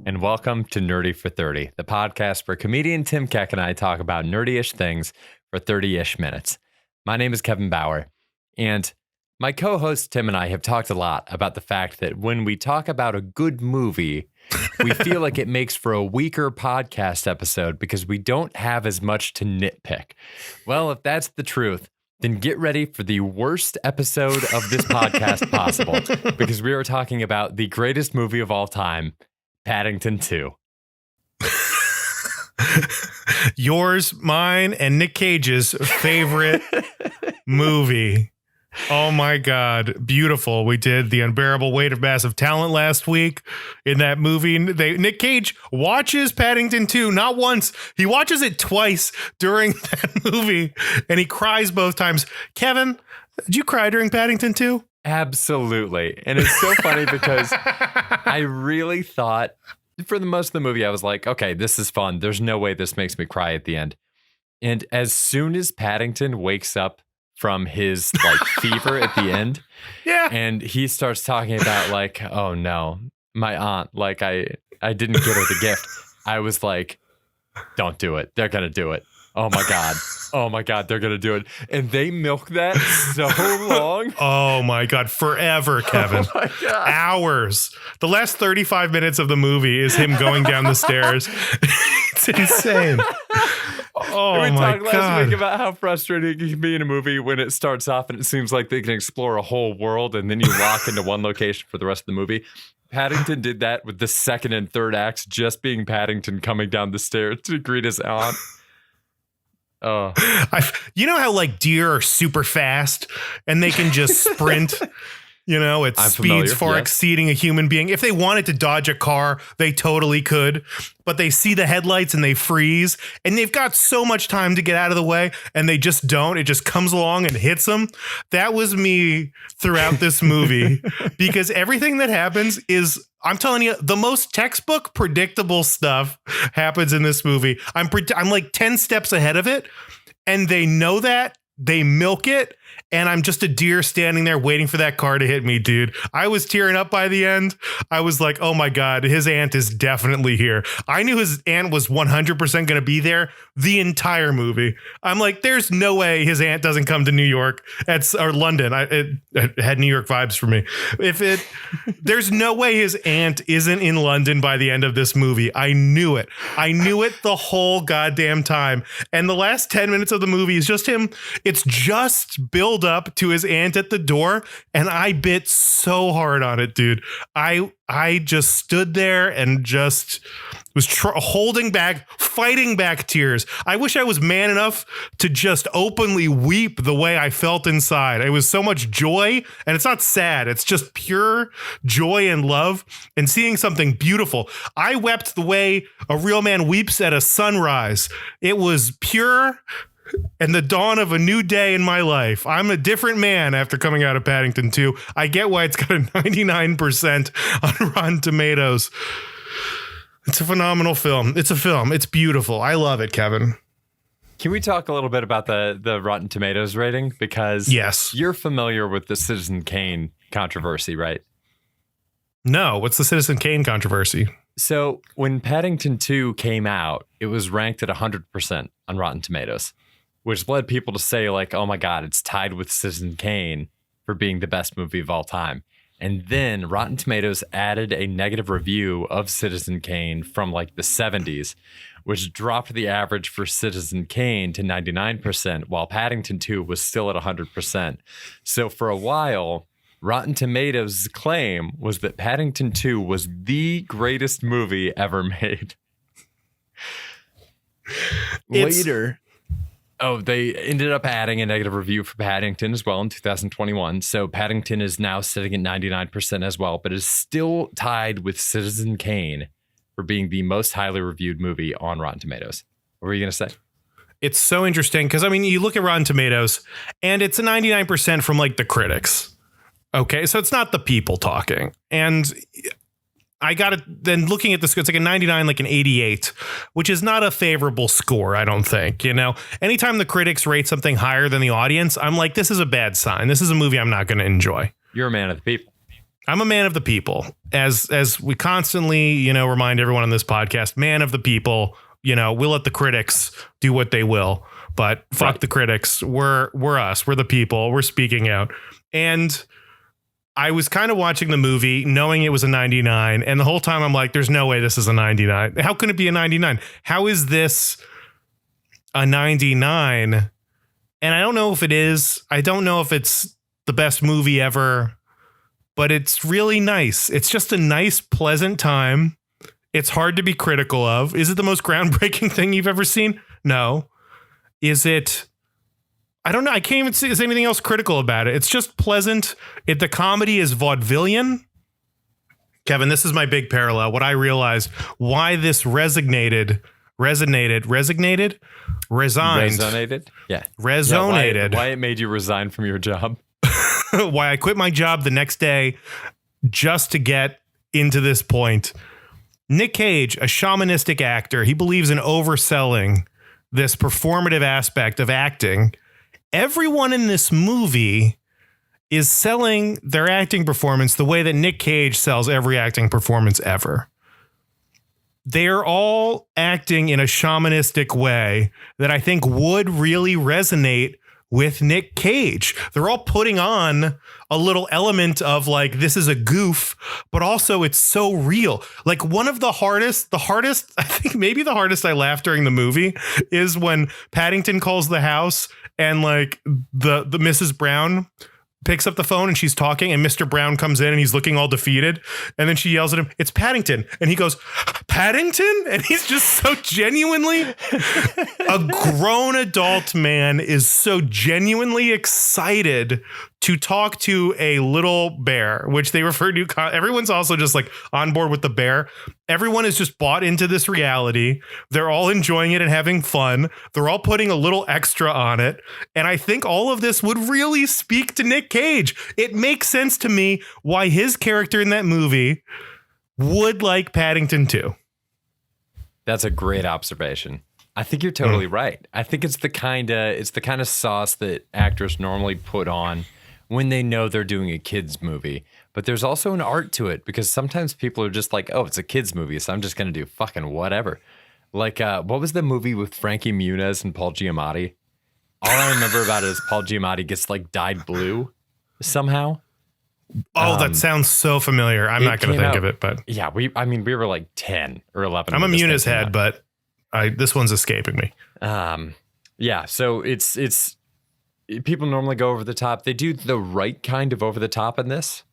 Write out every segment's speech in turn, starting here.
and welcome to Nerdy for 30, the podcast where comedian Tim Keck and I talk about nerdy-ish things for 30-ish minutes. My name is Kevin Bauer, and my co-host Tim and I have talked a lot about the fact that when we talk about a good movie, we feel like it makes for a weaker podcast episode because we don't have as much to nitpick. Well, if that's the truth, then get ready for the worst episode of this podcast possible, because we are talking about the greatest movie of all time, Paddington 2. Yours, mine, and Nick Cage's favorite movie. Oh my God. Beautiful. We did The Unbearable Weight of Massive Talent last week. In that movie, Nick Cage watches Paddington 2, not once. He watches it twice during that movie, and he cries both times. Kevin, did you cry during Paddington 2? Absolutely. And it's so funny because I really thought for the most of the movie, I was like, okay, this is fun. There's no way this makes me cry at the end. And as soon as Paddington wakes up from his like fever at the end, yeah, and he starts talking about like, oh no, my aunt, like I didn't get her the gift. I was like, don't do it. They're going to do it. Oh my God. Oh my God, they're going to do it. And they milk that so long. Oh my God, forever, Kevin. Oh my God. Hours. The last 35 minutes of the movie is him going down the stairs. It's insane. Oh we my talked God. last week about how frustrating it can be in a movie when it starts off and it seems like they can explore a whole world and then you lock into one location for the rest of the movie. Paddington did that with the second and third acts just being Paddington coming down the stairs to greet his aunt. Oh, you know how like deer are super fast and they can just sprint, you know, at speeds far exceeding a human being. If they wanted to dodge a car, they totally could, but they see the headlights and they freeze and they've got so much time to get out of the way and they just don't. It just comes along and hits them. That was me throughout this movie because everything that happens is, I'm telling you, the most textbook predictable stuff happens in this movie. I'm like 10 steps ahead of it, and they know that. They milk it, and I'm just a deer standing there waiting for that car to hit me, dude. I was tearing up by the end. I was like, oh my God, his aunt is definitely here. I knew his aunt was 100% going to be there the entire movie. I'm like, there's no way his aunt doesn't come to New York or London. It had New York vibes for me. There's no way his aunt isn't in London by the end of this movie. I knew it. I knew it the whole goddamn time. And the last 10 minutes of the movie is just him. It's just build up to his aunt at the door, and I bit so hard on it, dude. I just stood there and just was holding back, fighting back tears. I wish I was man enough to just openly weep the way I felt inside. It was so much joy, and it's not sad. It's just pure joy and love and seeing something beautiful. I wept the way a real man weeps at a sunrise. It was pure and the dawn of a new day in my life. I'm a different man after coming out of Paddington 2. I get why it's got a 99% on Rotten Tomatoes. It's a phenomenal film. It's a film. It's beautiful. I love it, Kevin. Can we talk a little bit about the Rotten Tomatoes rating? Because yes, you're familiar with the Citizen Kane controversy, right? No, what's the Citizen Kane controversy? So when Paddington 2 came out, it was ranked at 100% on Rotten Tomatoes, which led people to say like, oh my God, it's tied with Citizen Kane for being the best movie of all time. And then Rotten Tomatoes added a negative review of Citizen Kane from like the 70s, which dropped the average for Citizen Kane to 99%, while Paddington 2 was still at 100%. So for a while, Rotten Tomatoes' claim was that Paddington 2 was the greatest movie ever made. Later, they ended up adding a negative review for Paddington as well in 2021. So Paddington is now sitting at 99% as well, but is still tied with Citizen Kane for being the most highly reviewed movie on Rotten Tomatoes. What were you going to say? It's so interesting because, I mean, you look at Rotten Tomatoes and it's a 99% from like the critics. Okay, so it's not the people talking. And I got it. Then looking at the score, it's like a 99, like an 88, which is not a favorable score, I don't think. You know, anytime the critics rate something higher than the audience, I'm like, this is a bad sign. This is a movie I'm not going to enjoy. You're a man of the people. I'm a man of the people, as we constantly, remind everyone on this podcast, man of the people. We'll let the critics do what they will, but fuck the critics. We're us. We're the people. We're speaking out. And I was kind of watching the movie knowing it was a 99. And the whole time I'm like, there's no way this is a 99. How can it be a 99? How is this a 99? And I don't know if it is. I don't know if it's the best movie ever, but it's really nice. It's just a nice, pleasant time. It's hard to be critical of. Is it the most groundbreaking thing you've ever seen? No. Is it? I don't know. I can't even say anything else critical about it. It's just pleasant. The comedy is vaudevillian. Kevin, this is my big parallel. What I realized, why this resonated. Yeah. Resonated. Why it made you resign from your job. Why I quit my job the next day just to get into this point. Nick Cage, a shamanistic actor, he believes in overselling this performative aspect of acting. Everyone in this movie is selling their acting performance the way that Nick Cage sells every acting performance ever. They're all acting in a shamanistic way that I think would really resonate with Nick Cage. They're all putting on a little element of like, this is a goof, but also it's so real. Like one of the hardest, I think maybe the hardest I laughed during the movie is when Paddington calls the house and like the Mrs. Brown picks up the phone and she's talking and Mr. Brown comes in and he's looking all defeated. And then she yells at him, "It's Paddington." And he goes, "Paddington?" And he's just so genuinely, a grown adult man is so genuinely excited to talk to a little bear, which they refer to. Everyone's also just like on board with the bear. Everyone is just bought into this reality. They're all enjoying it and having fun. They're all putting a little extra on it. And I think all of this would really speak to Nick Cage. It makes sense to me why his character in that movie would like Paddington too. That's a great observation. I think you're totally right. I think it's the kind of sauce that actors normally put on when they know they're doing a kids movie. But there's also an art to it because sometimes people are just like, "Oh, it's a kids movie, so I'm just going to do fucking whatever." Like, what was the movie with Frankie Muniz and Paul Giamatti? All I remember about it is Paul Giamatti gets like dyed blue somehow. Oh, that sounds so familiar. I'm not going to think of it, but yeah, we were like 10 or 11. I'm a Muniz head, but this one's escaping me. Yeah, so it's people normally go over the top. They do the right kind of over the top in this.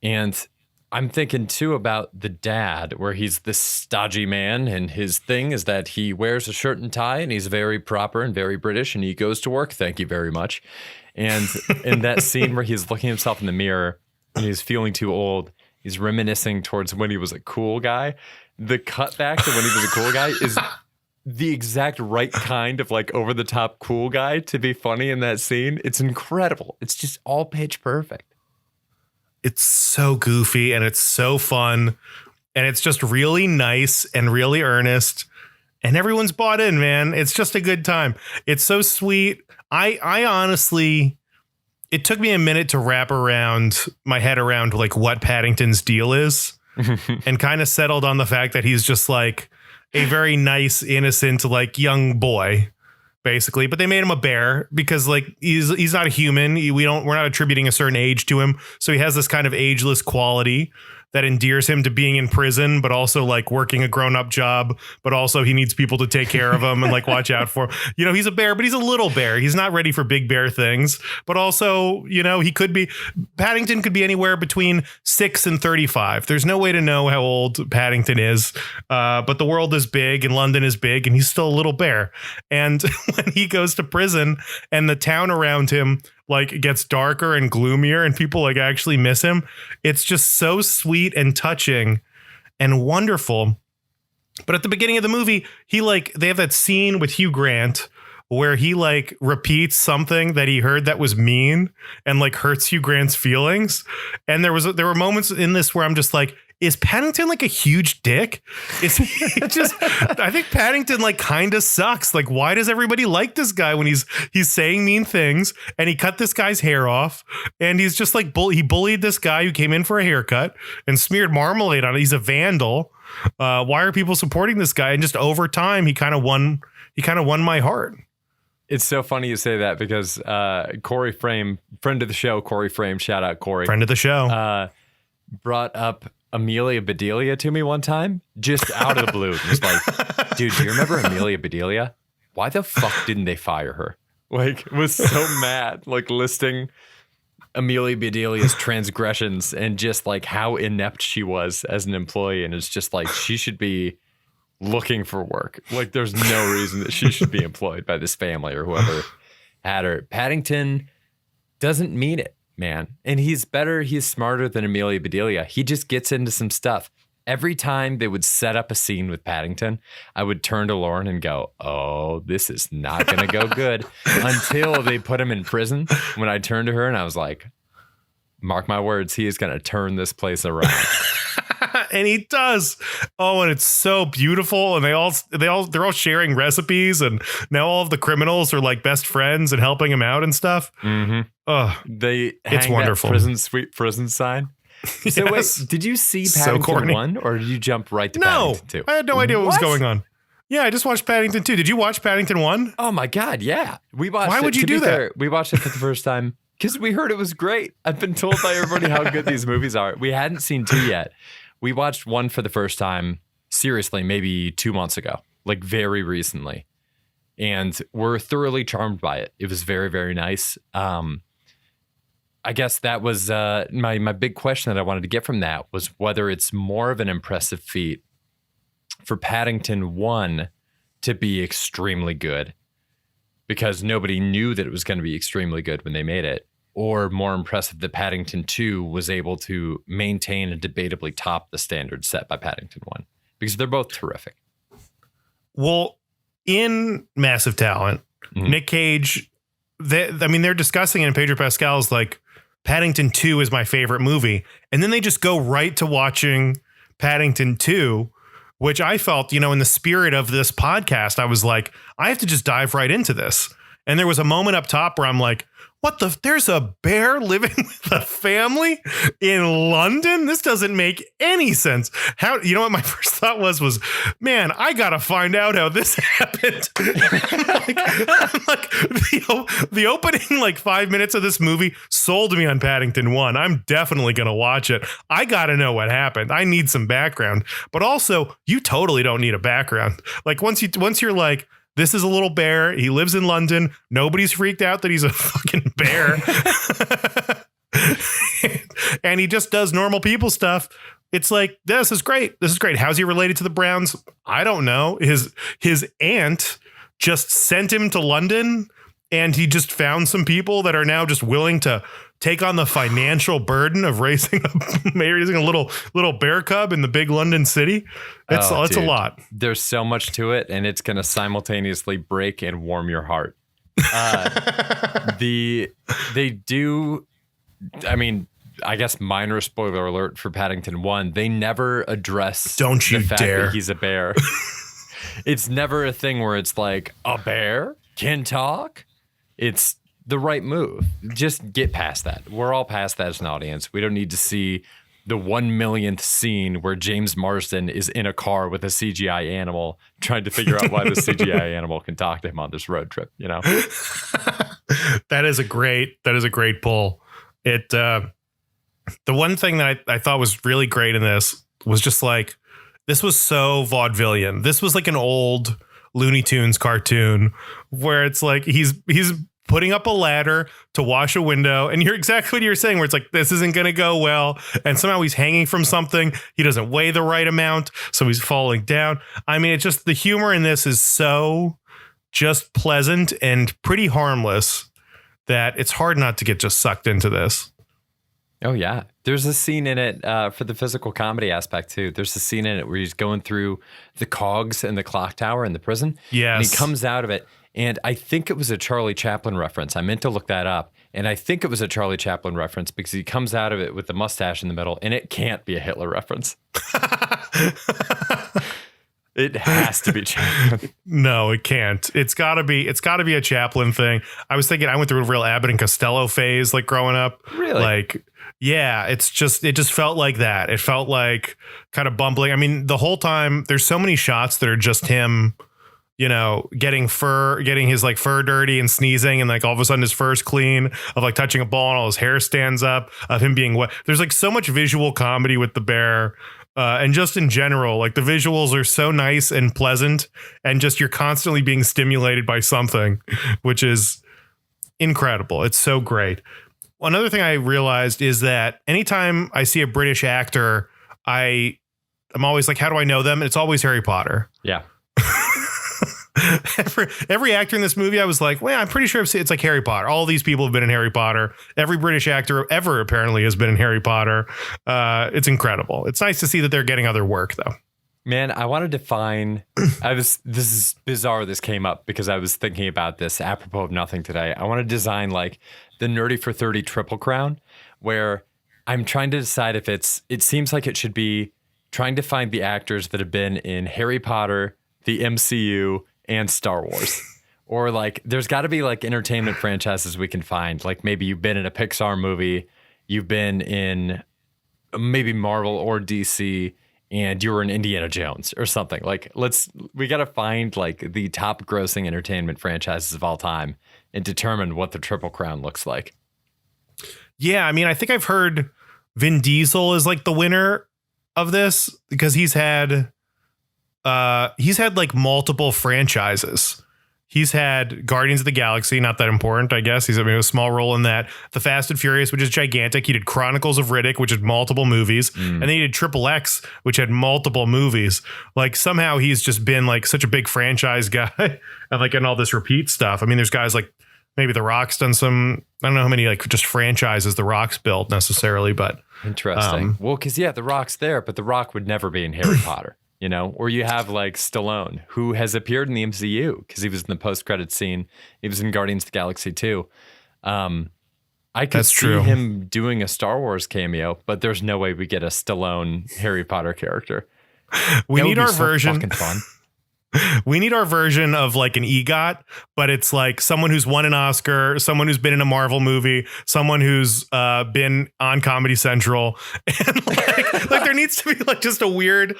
And I'm thinking too about the dad, where he's this stodgy man and his thing is that he wears a shirt and tie and he's very proper and very British and he goes to work. Thank you very much. And in that scene where he's looking at himself in the mirror and he's feeling too old, he's reminiscing towards when he was a cool guy. The cutback to when he was a cool guy is the exact right kind of like over the top cool guy to be funny in that scene. It's incredible. It's just all pitch perfect. It's so goofy and it's so fun and it's just really nice and really earnest and everyone's bought in, man. It's just a good time. It's so sweet. I honestly, it took me a minute to wrap my head around like what Paddington's deal is and kind of settled on the fact that he's just like a very nice, innocent, like young boy, basically. But they made him a bear because like he's not a human. We're not attributing a certain age to him. So he has this kind of ageless quality that endears him to being in prison, but also like working a grown-up job, but also he needs people to take care of him and like watch out for him. He's a bear, but he's a little bear. He's not ready for big bear things, but also, Paddington could be anywhere between 6 and 35. There's no way to know how old Paddington is, but the world is big and London is big and he's still a little bear. And when he goes to prison and the town around him like it gets darker and gloomier and people like actually miss him. It's just so sweet and touching and wonderful. But at the beginning of the movie, they have that scene with Hugh Grant where he like repeats something that he heard that was mean and like hurts Hugh Grant's feelings. And there were moments in this where I'm just like, is Paddington like a huge dick? Is he just, I think Paddington like kind of sucks. Like, why does everybody like this guy when he's saying mean things, and he cut this guy's hair off, and he's just like, he bullied this guy who came in for a haircut and smeared marmalade on it. He's a vandal. Why are people supporting this guy? And just over time, he kind of won my heart. It's so funny you say that because Corey Frame, friend of the show, Corey Frame, shout out Corey. Friend of the show. Brought up Amelia Bedelia to me one time, just out of the blue. It was like, dude, do you remember Amelia Bedelia? Why the fuck didn't they fire her? Like, was so mad, like listing Amelia Bedelia's transgressions and just like how inept she was as an employee. And it's just like, she should be looking for work. Like, there's no reason that she should be employed by this family or whoever had her. Paddington doesn't mean it, man. And he's smarter than Amelia Bedelia. He just gets into some stuff. Every time they would set up a scene with Paddington, I would turn to Lauren and go, oh, this is not going to go good, until they put him in prison. When I turned to her and I was like, mark my words, he is going to turn this place around. And he does. Oh, and it's so beautiful. And they're all sharing recipes, and now all of the criminals are like best friends and helping him out and stuff. Mm-hmm. Oh, it's wonderful. Sweet prison sign. So yes. Wait, did you see Paddington 1 or did you jump right to Paddington 2? I had no idea what was going on. Yeah, I just watched Paddington 2. Did you watch Paddington 1? Oh my God, yeah. We watched Why would you do that? Fair, we watched it for the first time because we heard it was great. I've been told by everybody how good these movies are. We hadn't seen 2 yet. We watched 1 for the first time, seriously, maybe 2 months ago, like very recently. And we're thoroughly charmed by it. It was very, very nice. I guess that was my big question that I wanted to get from that was whether it's more of an impressive feat for Paddington 1 to be extremely good because nobody knew that it was going to be extremely good when they made it, or more impressive that Paddington 2 was able to maintain and debatably top the standards set by Paddington 1, because they're both terrific. Well, in Massive Talent, Nick Cage, they're discussing it, and Pedro Pascal's like, Paddington 2 is my favorite movie. And then they just go right to watching Paddington 2, which I felt, in the spirit of this podcast, I was like, I have to just dive right into this. And there was a moment up top where I'm like, there's a bear living with a family in London? This doesn't make any sense. What my first thought was, man, I got to find out how this happened. I'm like, the opening 5 minutes of this movie sold me on Paddington 1. I'm definitely going to watch it. I got to know what happened. I need some background, but also you totally don't need a background. Like once you're like, this is a little bear. He lives in London. Nobody's freaked out that he's a fucking bear. And he just does normal people stuff. It's like, this is great. This is great. How's he related to the Browns? I don't know. His aunt just sent him to London, and he just found some people that are now just willing to take on the financial burden of raising a little bear cub in the big London city. It's a lot. There's so much to it, and it's going to simultaneously break and warm your heart. They do. I mean, I guess minor spoiler alert for Paddington 1. They never address the fact that he's a bear. It's never a thing where it's like, a bear can talk. It's the right move. Just get past that. We're all past that as an audience. We don't need to see the 1 millionth scene where James Marsden is in a car with a CGI animal trying to figure out why the CGI animal can talk to him on this road trip, That is a great pull. The one thing that I thought was really great in this was just like, this was so vaudevillian. This was like an old Looney Tunes cartoon where it's like he's putting up a ladder to wash a window, and you're exactly what you're saying, where it's like, this isn't going to go well, and somehow he's hanging from something. He doesn't weigh the right amount, so he's falling down. I mean, it's just, the humor in this is so just pleasant and pretty harmless that it's hard not to get just sucked into this. Oh, yeah. There's a scene in it for the physical comedy aspect, too. There's a scene in it where he's going through the cogs and the clock tower in the prison. Yes. And he comes out of it, And I think it was a Charlie Chaplin reference. I meant to look that up. And I think it was a Charlie Chaplin reference because he comes out of it with the mustache in the middle, and it can't be a Hitler reference. It has to be Chaplin. No, it can't. It's gotta be a Chaplin thing. I was thinking I went through a real Abbott and Costello phase, like growing up. Really? Like, yeah, it just felt like that. It felt like kind of bumbling. I mean, the whole time there's so many shots that are just him, you know, getting his like fur dirty and sneezing, and like all of a sudden his fur's clean, of like touching a ball and all his hair stands up, of him being wet. There's like so much visual comedy with the bear. And just in general, like the visuals are so nice and pleasant, and just you're constantly being stimulated by something, which is incredible. It's so great. Another thing I realized is that anytime I see a British actor, I'm always like, how do I know them? And it's always Harry Potter. Yeah. Every actor in this movie, I was like, well, I'm pretty sure it's like Harry Potter. All these people have been in Harry Potter. Every British actor ever apparently has been in Harry Potter. It's incredible. It's nice to see that they're getting other work, though. Man, I wanted to find. This is bizarre. This came up because I was thinking about this apropos of nothing today. I want to design like the Nerdy for 30 Triple Crown, where I'm trying to decide if it seems like it should be trying to find the actors that have been in Harry Potter, the MCU, and Star Wars. Or like there's got to be like entertainment franchises we can find. Like maybe you've been in a Pixar movie, you've been in maybe Marvel or DC, and you were in Indiana Jones or something. Like we got to find like the top grossing entertainment franchises of all time and determine what the Triple Crown looks like. Yeah, I mean, I think I've heard Vin Diesel is like the winner of this because he's had like multiple franchises. He's had Guardians of the Galaxy, not that important, I guess. He's having a small role in that. The Fast and Furious, which is gigantic. He did Chronicles of Riddick, which had multiple movies. And then he did Triple X, which had multiple movies. Like somehow he's just been like such a big franchise guy and like in all this repeat stuff. I mean, there's guys like maybe The Rock's done some, I don't know how many like just franchises The Rock's built necessarily, but. Interesting. Well, because The Rock's there, but The Rock would never be in Harry Potter. You know, or you have like Stallone, who has appeared in the MCU because he was in the post-credit scene. He was in Guardians of the Galaxy too. I could see him doing a Star Wars cameo, but there's no way we get a Stallone Harry Potter character. We need our version. Fucking fun. We need our version of like an EGOT, but it's like someone who's won an Oscar, someone who's been in a Marvel movie, someone who's been on Comedy Central, and like there needs to be like just a weird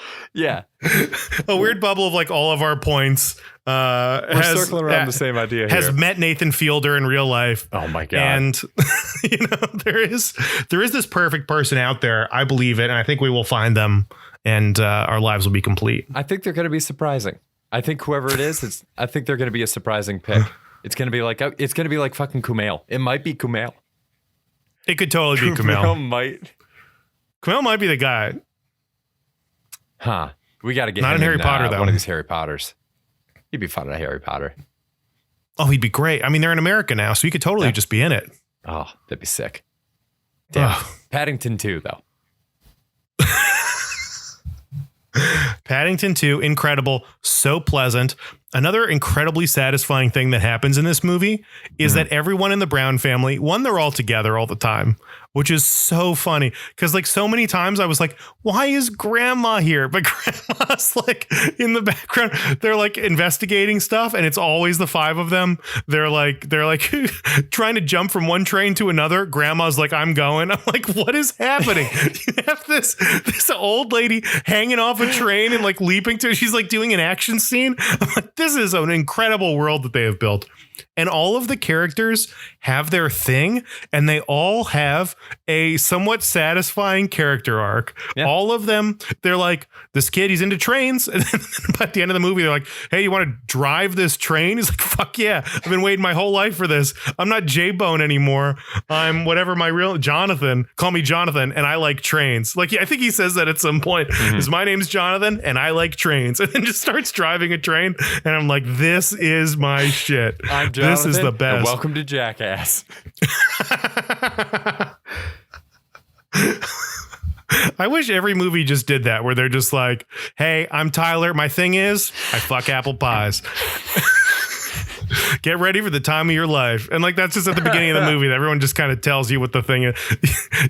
bubble of like all of our points. We're circling around the same idea. Has met Nathan Fielder in real life. Oh my god! And you know there is this perfect person out there. I believe it, and I think we will find them, and our lives will be complete. I think they're going to be surprising. I think whoever it is, I think they're going to be a surprising pick. It's going to be like fucking Kumail. It might be Kumail. It could totally be Kumail. Kumail might be the guy. Huh. We got to get not him in Harry Potter though. One of these Harry Potters. He'd be fun at Harry Potter. Oh, he'd be great. I mean, they're in America now, so he could totally just be in it. Oh, that'd be sick. Damn. Paddington 2, though. Paddington 2, incredible, so pleasant. Another incredibly satisfying thing that happens in this movie is that everyone in the Brown family, they're all together all the time, which is so funny because like so many times I was like, why is grandma here? But grandma's like in the background. They're like investigating stuff and it's always the five of them. They're like trying to jump from one train to another. Grandma's like, I'm going. I'm like, what is happening? You have this old lady hanging off a train and like leaping to, she's like doing an action scene. I'm like, this is an incredible world that they have built. And all of the characters have their thing and they all have a somewhat satisfying character arc. Yeah. All of them, they're like, this kid, he's into trains. And then at the end of the movie, they're like, hey, you want to drive this train? He's like, fuck yeah. I've been waiting my whole life for this. I'm not J-Bone anymore. I'm whatever my real Jonathan. Call me Jonathan and I like trains. Like, I think he says that at some point. Is my name's Jonathan and I like trains. And then just starts driving a train. And I'm like, this is my shit. I'm Jonathan. This is the best. And welcome to Jackass. I wish every movie just did that, where they're just like, hey, I'm Tyler. My thing is, I fuck apple pies. Get ready for the time of your life. And like, that's just at the beginning of the movie. Everyone just kind of tells you what the thing is.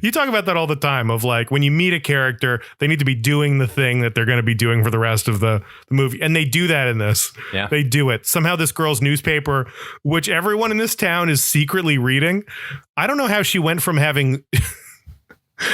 You talk about that all the time of like, when you meet a character, they need to be doing the thing that they're going to be doing for the rest of the movie. And they do that in this. Yeah. They do it. Somehow this girl's newspaper, which everyone in this town is secretly reading. I don't know how she went from having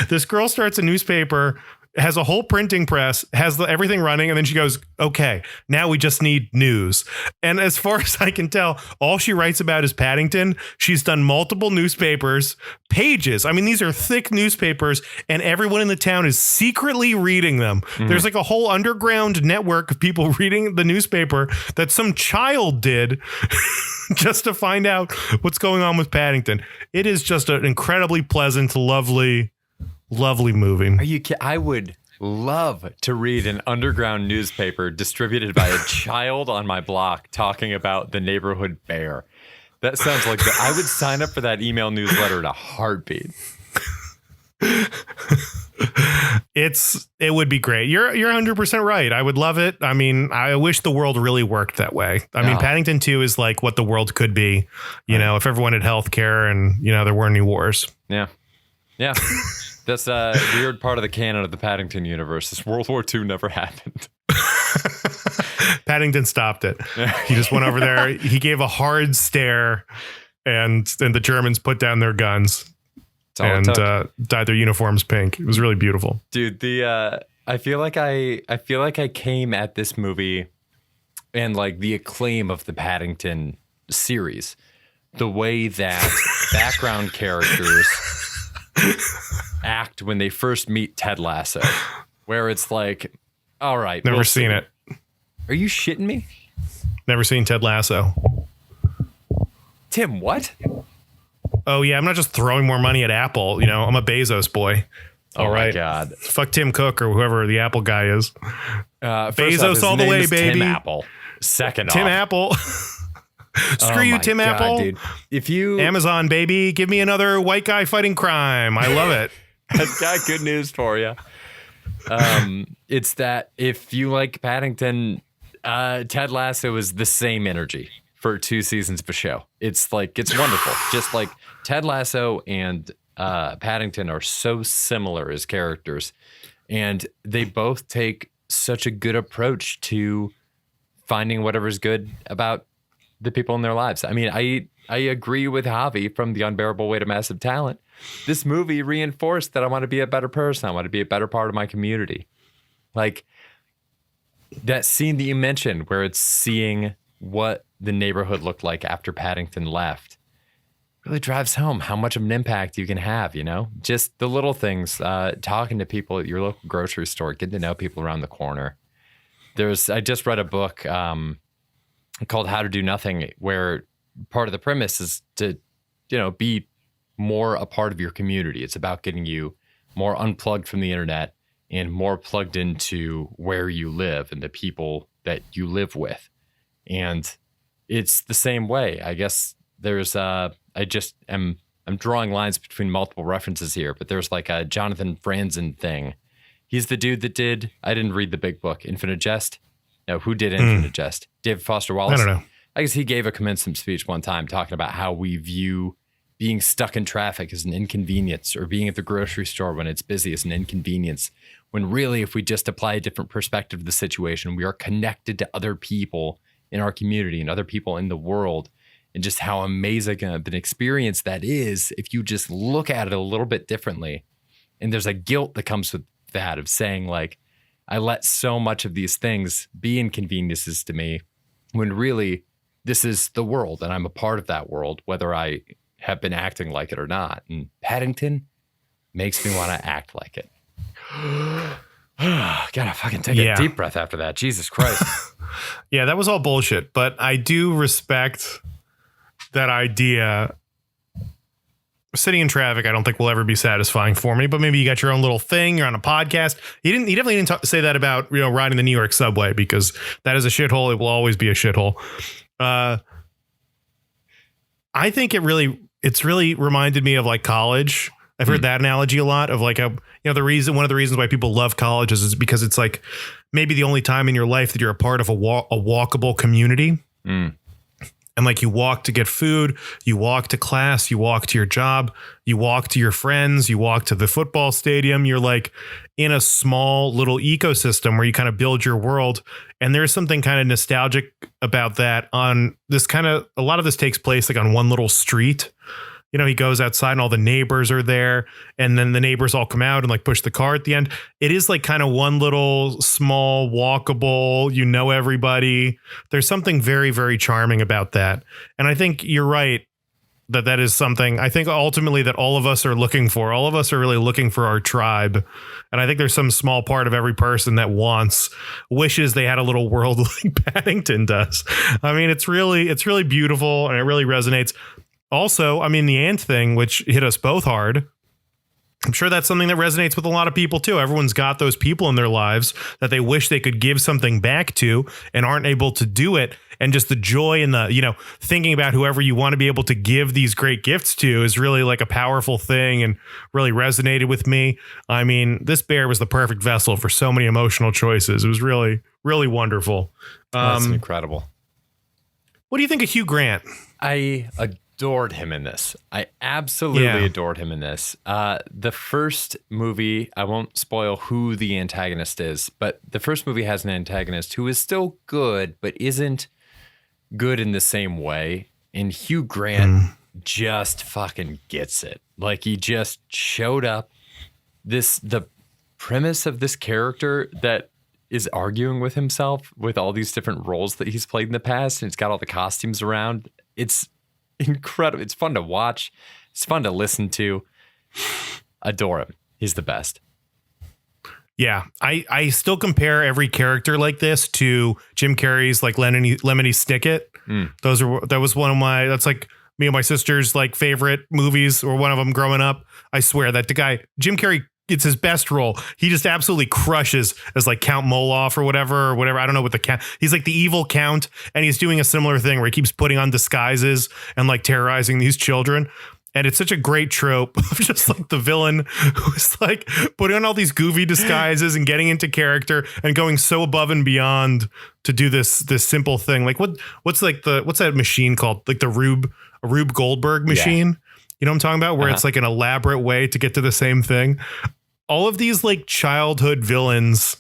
this girl starts a newspaper, has a whole printing press, has everything running, and then she goes, okay, now we just need news. And as far as I can tell, all she writes about is Paddington. She's done multiple newspapers, pages. I mean, these are thick newspapers, and everyone in the town is secretly reading them. Mm-hmm. There's like a whole underground network of people reading the newspaper that some child did just to find out what's going on with Paddington. It is just an incredibly pleasant, lovely movie. Are you kidding? I would love to read an underground newspaper distributed by a child on my block talking about the neighborhood bear. That sounds like I would sign up for that email newsletter in a heartbeat. It would be great. You're 100% right. I would love it. I mean, I wish the world really worked that way. I mean, Paddington 2 is like what the world could be, you know, if everyone had healthcare and, you know, there weren't any wars. Yeah. Yeah. That's a weird part of the canon of the Paddington universe. This World War II never happened. Paddington stopped it. He just went over there. He gave a hard stare, and the Germans put down their guns and dyed their uniforms pink. It was really beautiful, dude. I feel like I came at this movie and like the acclaim of the Paddington series, the way that background characters act when they first meet Ted Lasso, where it's like, all right, never seen it. Are you shitting me? Never seen Ted Lasso. Tim, what? Oh yeah, I'm not just throwing more money at Apple. You know, I'm a Bezos boy. All right, my God, fuck Tim Cook or whoever the Apple guy is. Bezos all the way, baby. Tim Apple. Second Tim off. Apple. Screw you, Tim God, Apple. Dude. If you Amazon, baby, give me another white guy fighting crime. I love it. I've got good news for you. It's that if you like Paddington, Ted Lasso is the same energy for 2 seasons of a show. It's like, it's wonderful. Just like Ted Lasso and Paddington are so similar as characters, and they both take such a good approach to finding whatever's good about the people in their lives. I mean, I agree with Javi from The Unbearable Weight of Massive Talent. This movie reinforced that I want to be a better person. I want to be a better part of my community. Like that scene that you mentioned where it's seeing what the neighborhood looked like after Paddington left really drives home how much of an impact you can have, you know? Just the little things, talking to people at your local grocery store, getting to know people around the corner. I just read a book called How to Do Nothing, where part of the premise is to, you know, be more a part of your community. It's about getting you more unplugged from the internet and more plugged into where you live and the people that you live with. And it's the same way. I guess there's I'm drawing lines between multiple references here, but there's like a Jonathan Franzen thing. He's the dude that did, I didn't read the big book, Infinite Jest. No, who did Infinite Jest? David Foster Wallace? I don't know. I guess he gave a commencement speech one time talking about how we view being stuck in traffic as an inconvenience, or being at the grocery store when it's busy as an inconvenience, when really if we just apply a different perspective to the situation, we are connected to other people in our community and other people in the world, and just how amazing of an experience that is if you just look at it a little bit differently. And there's a guilt that comes with that of saying like, I let so much of these things be inconveniences to me, when really this is the world and I'm a part of that world, whether I have been acting like it or not. And Paddington makes me want to act like it. Gotta fucking take a deep breath after that. Jesus Christ. Yeah, that was all bullshit. But I do respect that idea. Sitting in traffic, I don't think will ever be satisfying for me. But maybe you got your own little thing. You're on a podcast. He definitely didn't say that about, you know, riding the New York subway, because that is a shithole. It will always be a shithole. I think it's really reminded me of like college. I've heard that analogy a lot of like one of the reasons why people love college is because it's like maybe the only time in your life that you're a part of a walkable community. And like you walk to get food, you walk to class, you walk to your job, you walk to your friends, you walk to the football stadium. You're like in a small little ecosystem where you kind of build your world. And there's something kind of nostalgic about that. On this kind of, a lot of this takes place like on one little street. You know, he goes outside and all the neighbors are there, and then the neighbors all come out and like push the car at the end. It is like kind of one little small walkable, you know, everybody. There's something very, very charming about that. And I think you're right that is something I think ultimately that all of us are looking for. All of us are really looking for our tribe. And I think there's some small part of every person that wishes they had a little world like Paddington does. I mean, it's really beautiful and it really resonates. Also, I mean, the ant thing, which hit us both hard, I'm sure that's something that resonates with a lot of people, too. Everyone's got those people in their lives that they wish they could give something back to and aren't able to do it. And just the joy and the, you know, thinking about whoever you want to be able to give these great gifts to is really like a powerful thing and really resonated with me. I mean, this bear was the perfect vessel for so many emotional choices. It was really, really wonderful. That's incredible. What do you think of Hugh Grant? I adored him in this. I absolutely adored him in this. The first movie, I won't spoil who the antagonist is, but the first movie has an antagonist who is still good, but isn't good in the same way. And Hugh Grant just fucking gets it. Like he just showed up. The premise of this character that is arguing with himself with all these different roles that he's played in the past, and it's got all the costumes around. It's incredible. It's fun to watch. It's fun to listen to. Adore him. He's the best. Yeah, I still compare every character like this to Jim Carrey's like Lemony Snicket. That was one of my, that's like me and my sister's like favorite movies, or one of them growing up. I swear that the guy, Jim Carrey, it's his best role. He just absolutely crushes as like Count Moloff or whatever. I don't know what the count. He's like the evil count, and he's doing a similar thing where he keeps putting on disguises and like terrorizing these children. And it's such a great trope of just like the villain who's like putting on all these goofy disguises and getting into character and going so above and beyond to do this simple thing. Like what's that machine called? Like the Rube Goldberg machine. Yeah. You know what I'm talking about? Where it's like an elaborate way to get to the same thing. All of these like childhood villains,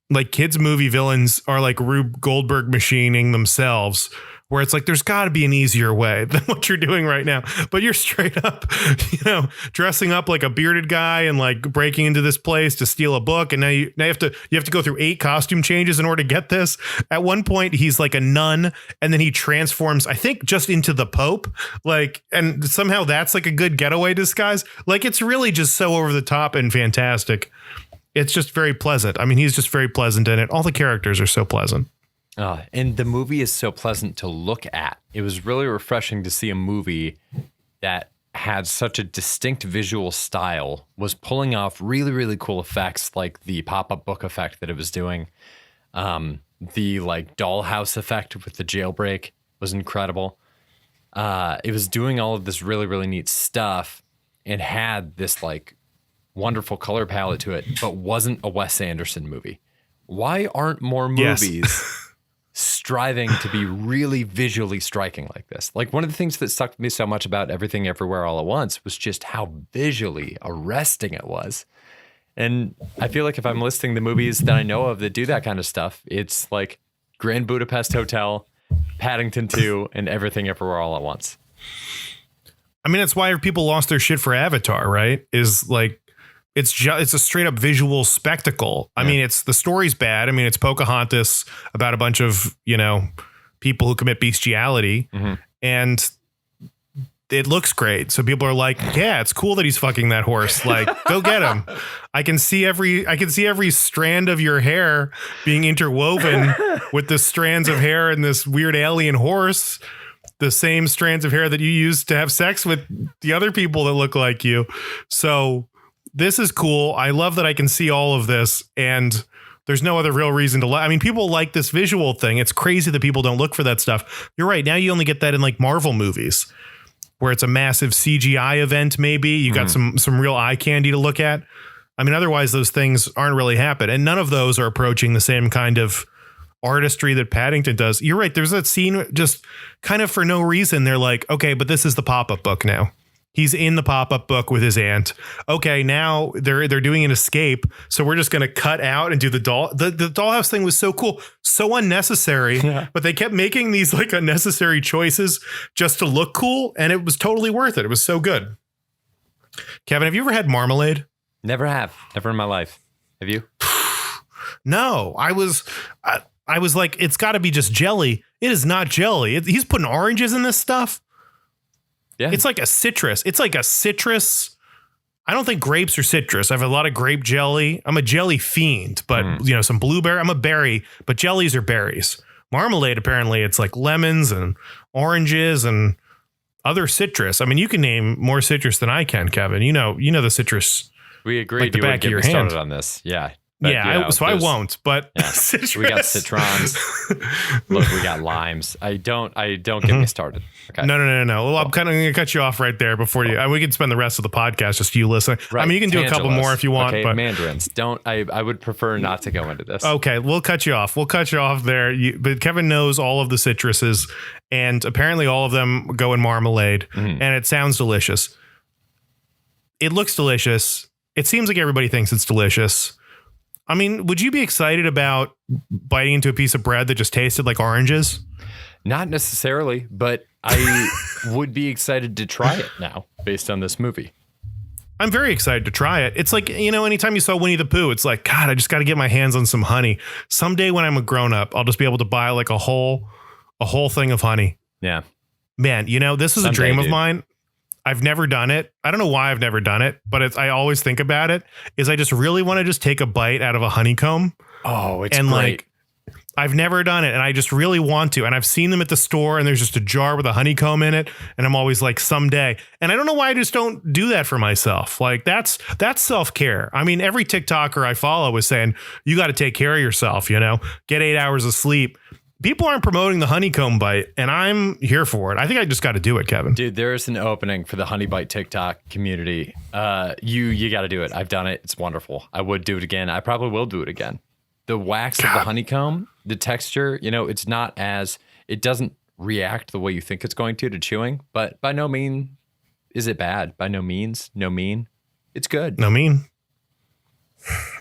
like kids movie villains, are like Rube Goldberg machining themselves, where it's like, there's got to be an easier way than what you're doing right now. But you're straight up, you know, dressing up like a bearded guy and like breaking into this place to steal a book. And now you have to go through 8 costume changes in order to get this. At one point, he's like a nun, and then he transforms, I think, just into the Pope. Like, and somehow that's like a good getaway disguise. Like, it's really just so over the top and fantastic. It's just very pleasant. I mean, he's just very pleasant in it. All the characters are so pleasant. And the movie is so pleasant to look at. It was really refreshing to see a movie that had such a distinct visual style, was pulling off really, really cool effects, like the pop-up book effect that it was doing. The like dollhouse effect with the jailbreak was incredible. It was doing all of this really, really neat stuff and had this like wonderful color palette to it, but wasn't a Wes Anderson movie. Why aren't more movies striving to be really visually striking like this? Like, one of the things that stuck me so much about Everything Everywhere All at Once was just how visually arresting it was. And I feel like if I'm listing the movies that I know of that do that kind of stuff, it's like Grand Budapest Hotel, Paddington 2, and Everything Everywhere All at Once. I mean, that's why people lost their shit for Avatar, right? Is like, it's a straight up visual spectacle. I mean, the story's bad. I mean, it's Pocahontas about a bunch of, you know, people who commit bestiality, and it looks great. So people are like, yeah, it's cool that he's fucking that horse. Like, go get him. I can see every strand of your hair being interwoven with the strands of hair and this weird alien horse. The same strands of hair that you used to have sex with the other people that look like you. So this is cool. I love that I can see all of this, and there's no other real reason to I mean, people like this visual thing. It's crazy that people don't look for that stuff. You're right. Now you only get that in like Marvel movies, where it's a massive CGI event. Maybe you got some real eye candy to look at. I mean, otherwise those things aren't really happening, and none of those are approaching the same kind of artistry that Paddington does. You're right. There's that scene just kind of for no reason. They're like, okay, but this is the pop-up book now. He's in the pop-up book with his aunt. Okay, now they're doing an escape, so we're just gonna cut out and do the doll. The dollhouse thing was so cool, so unnecessary, but they kept making these like unnecessary choices just to look cool, and it was totally worth it. It was so good. Kevin, have you ever had marmalade? Never have. Never in my life. Have you? No, I was like, it's got to be just jelly. It is not jelly. He's putting oranges in this stuff. Yeah. It's like a citrus. It's like a citrus. I don't think grapes are citrus. I have a lot of grape jelly. I'm a jelly fiend, but some blueberry. I'm a berry, but jellies are berries. Marmalade, apparently, it's like lemons and oranges and other citrus. I mean, you can name more citrus than I can, Kevin. You know the citrus. We agreed like the you back would get me started on this. Yeah. But, I won't. But yeah. We got citrons. Look, we got limes. Don't get me started. Okay. No. Well, I'm kind of going to cut you off right there before you. We can spend the rest of the podcast just you listening. Right. I mean, you can do a couple more if you want. Okay, but mandarins. I would prefer not to go into this. Okay, we'll cut you off. There. But Kevin knows all of the citruses, and apparently all of them go in marmalade, and it sounds delicious. It looks delicious. It seems like everybody thinks it's delicious. I mean, would you be excited about biting into a piece of bread that just tasted like oranges? Not necessarily, but I would be excited to try it now based on this movie. I'm very excited to try it. It's like, anytime you saw Winnie the Pooh, it's like, God, I just got to get my hands on some honey. Someday when I'm a grown up, I'll just be able to buy like a whole thing of honey. Yeah. Man, this is a dream of mine. I've never done it. I don't know why I've never done it, but I always think about it. Is I just really want to just take a bite out of a honeycomb. Oh, it's and great. Like, I've never done it, and I just really want to. And I've seen them at the store, and there's just a jar with a honeycomb in it, and I'm always like, someday. And I don't know why I just don't do that for myself. Like that's self-care. I mean, every TikToker I follow is saying you got to take care of yourself. Get 8 hours of sleep. People aren't promoting the honeycomb bite, and I'm here for it. I think I just got to do it, Kevin. Dude, there's an opening for the honey bite TikTok community. You got to do it. I've done it. It's wonderful. I would do it again. I probably will do it again. The wax of the honeycomb, the texture, it's not it doesn't react the way you think it's going to chewing, but by no means is it bad. By no means, it's good. No mean.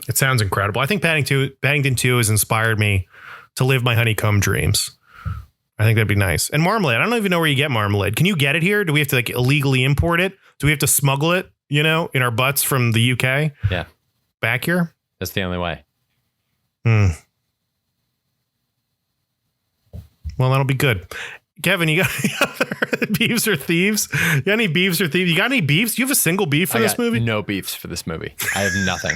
It sounds incredible. I think Paddington 2 has inspired me to live my honeycomb dreams. I think that'd be nice. And marmalade. I don't even know where you get marmalade. Can you get it here? Do we have to like illegally import it? Do we have to smuggle it, in our butts from the UK? Yeah. Back here? That's the only way. Well, that'll be good. Kevin, you got any other beefs or thieves? You got any beefs or thieves? You got any beefs? Do you have a single beef for this movie? No beefs for this movie. I have nothing.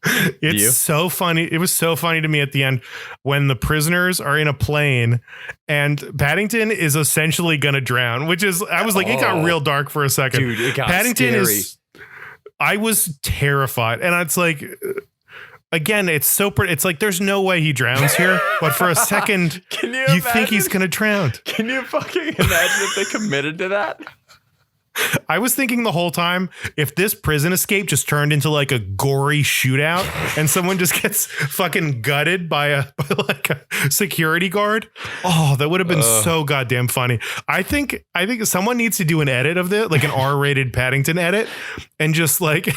It's so funny. It was so funny to me at the end when the prisoners are in a plane and Paddington is essentially going to drown, which is, I was like, it got real dark for a second. Dude, it got Paddington scary. I was terrified. And it's like, again, it's like, there's no way he drowns here. But for a second, you think he's going to drown. Can you fucking imagine if they committed to that? I was thinking the whole time, if this prison escape just turned into like a gory shootout and someone just gets fucking gutted by like a security guard, that would have been so goddamn funny. I think someone needs to do an edit of this, like an R-rated Paddington edit, and just like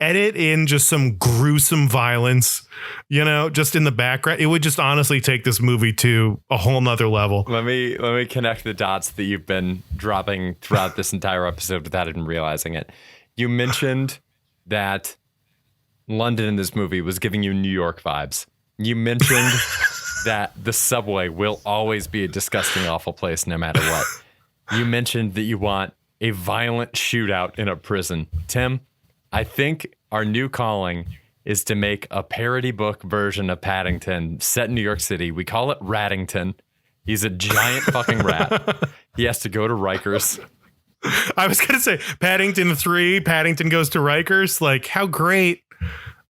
edit in just some gruesome violence, just in the background. It would just honestly take this movie to a whole nother level. Let me connect the dots that you've been dropping throughout this entire episode without even realizing it. You mentioned that London in this movie was giving you New York vibes. You mentioned that the subway will always be a disgusting, awful place no matter what. You mentioned that you want a violent shootout in a prison. Tim, I think our new calling is to make a parody book version of Paddington set in New York City. We call it Raddington. He's a giant fucking rat. He has to go to Rikers. I was going to say Paddington 3, Paddington goes to Rikers. Like, how great.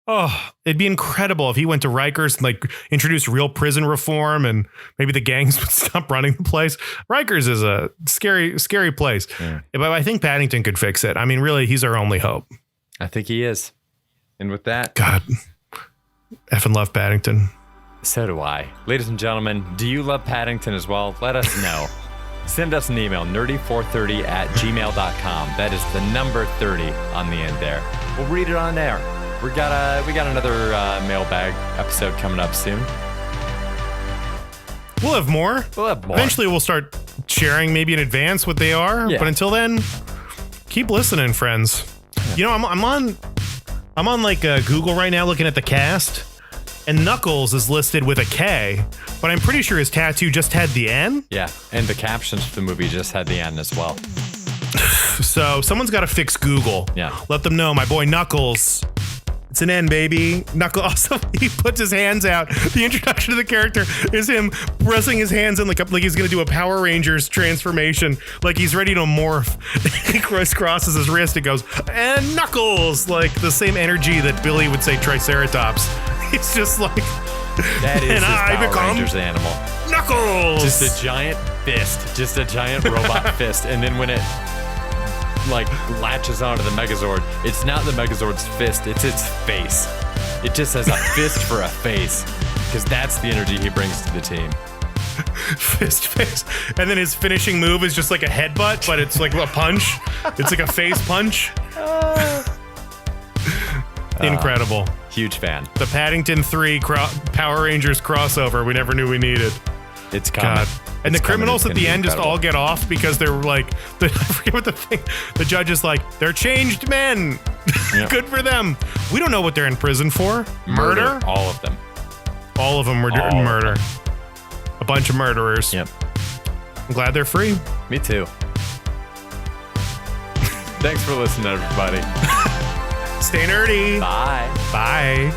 Oh, it'd be incredible if he went to Rikers and like introduced real prison reform and maybe the gangs would stop running the place. Rikers is a scary, scary place. Yeah. But I think Paddington could fix it. I mean, really, he's our only hope. I think he is. And with that, God, Effing love Paddington. So do I. Ladies and gentlemen, do you love Paddington as well? Let us know. Send us an email, nerdy430@gmail.com. That is the number 30 on the end there. We'll read it on air. We got another mailbag episode coming up soon. We'll have more. Eventually we'll start sharing maybe in advance what they are. Yeah. But until then, keep listening, friends. You know, I'm on like Google right now looking at the cast. And Knuckles is listed with a K, but I'm pretty sure his tattoo just had the N. Yeah, and the captions for the movie just had the N as well. So someone's got to fix Google. Yeah. Let them know, my boy Knuckles. It's an N, baby. Knuckles. Also, he puts his hands out. The introduction of the character is him pressing his hands in like he's going to do a Power Rangers transformation, like he's ready to morph. He crosses his wrist and goes, and Knuckles, like the same energy that Billy would say Triceratops. It's just like that is his Power Rangers animal. Knuckles. Just a giant fist, just a giant robot fist, and then when it like latches onto the Megazord, it's not the Megazord's fist, it's its face. It just has a fist for a face, because that's the energy he brings to the team. Fist face, and then his finishing move is just like a headbutt, but it's like a punch. It's like a face punch. Incredible. Huge fan. The Paddington 3 Power Rangers crossover we never knew we needed. It's coming. God. And the criminals at the end just all get off because they're like, I forget what the thing, the judge is like, they're changed men. Yep. Good for them. We don't know what they're in prison for. Murder? All of them. All of them were doing murder. A bunch of murderers. Yep. I'm glad they're free. Me too. Thanks for listening, everybody. Stay nerdy. Bye. Bye.